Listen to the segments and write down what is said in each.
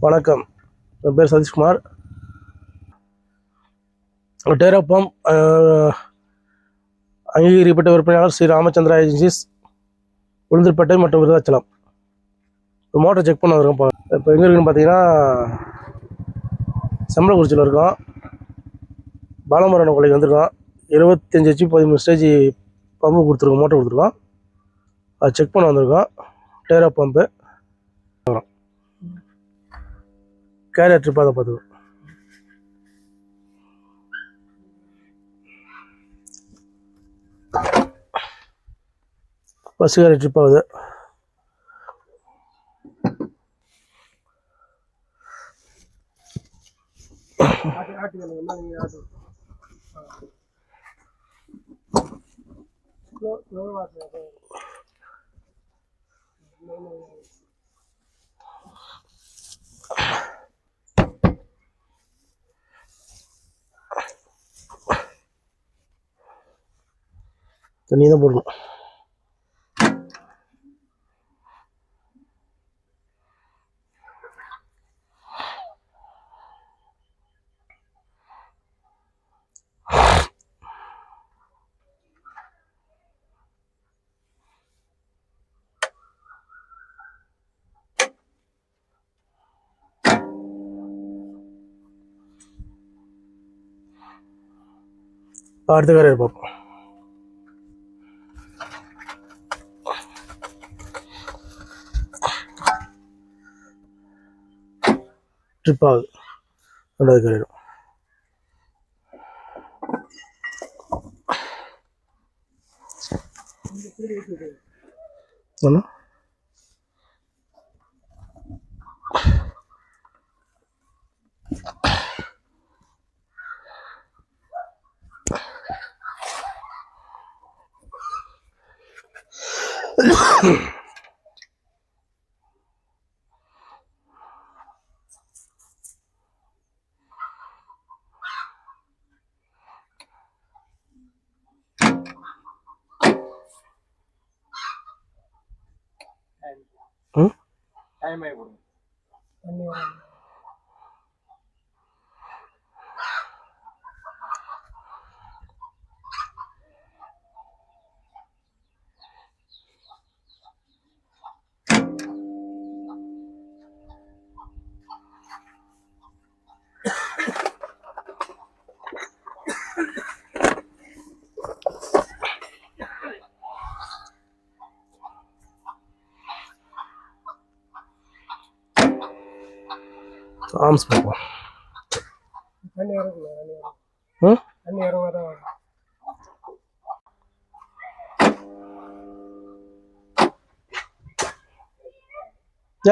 வணக்கம், என் பேர் சதீஷ்குமார். டேரா பம்ப் அங்கீகரிக்கப்பட்ட விற்பனையாளர் ஸ்ரீ ராமச்சந்திரா ஏஜென்சிஸ், உளுந்தூர்பேட்டை மற்றும் விருதாச்சலம். மோட்டர் செக் பண்ண வரும். இப்போ எங்கே இருக்குன்னு பார்த்தீங்கன்னா, செம்பலக்குறிச்சியில் இருக்கோம். பாலமரம் கொலைக்கு வந்திருக்கோம். 25 HP 13 ஸ்டேஜ் பம்பு கொடுத்துருக்கோம், மோட்டர் கொடுத்துருக்கோம். அது செக் பண்ண வந்திருக்கோம். டேரா பம்பு வரும், கேரியர் ட்ரிப்பாக தான் பார்த்துக்கோம். பஸ் கேரியர் ட்ரிப் ஆகுது. தண்ணி தான் போடணும். அடுத்த காரியர் பார்ப்போம். ட்ரிப் ஆகுது, ரெண்டாவது காரியர். என்ன டைம் ஆகி போடுங்க. ஆர்ம்ஸ் பார்ப்போம்.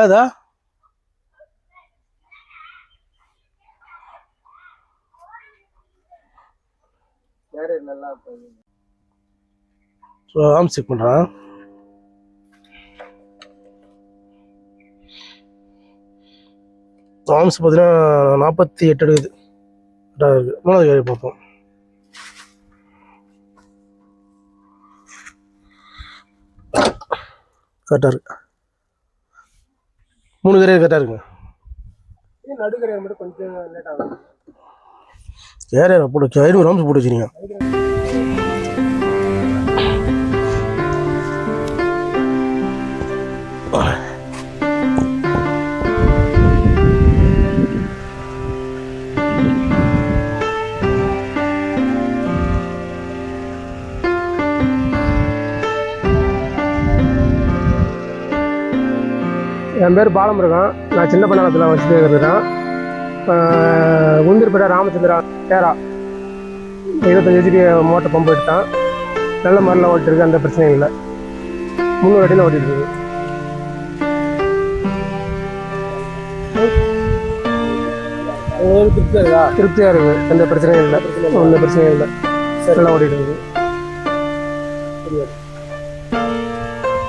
ஏதா ஆர்ம்ஸ் செக் பண்ணுறேன். ஆர்ம்ஸ் பார்த்தீங்கன்னா 48 எடுக்குது. கரெக்டாக இருக்குது. மூணாவது கேரியர் பார்ப்போம். கரெக்டாக இருக்கு. 3 கேரியர் கரெக்டாக இருக்குங்க. நடு கேரியர் மட்டும் கொஞ்சம் லேட் ஆகும். கேரியர் போட்டு 50 ஆர்ம்ஸ் போட்டு வச்சுருங்க. என் பேர் பாலமுருகன். நான் சின்ன பண்ணத்தில் வச்சுட்டு இருக்கிறேன். உளுந்தூர்பேட்டை ராமச்சந்திரா டேரா 25 HP மோட்டர் பம்பு எடுத்தான். நல்ல மாதிரிலாம் ஓட்டிருக்கு, அந்த பிரச்சனையும் இல்லை. 300 அடியில் ஓட்டிட்டு இருக்கு. திருப்தியாக இருக்குது, எந்த பிரச்சனையும் இல்லை. எந்த பிரச்சனையும் இல்லை, நல்லா ஓட்டிட்டு இருக்கு.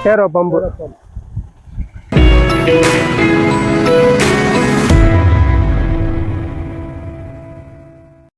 டேரா பம்பு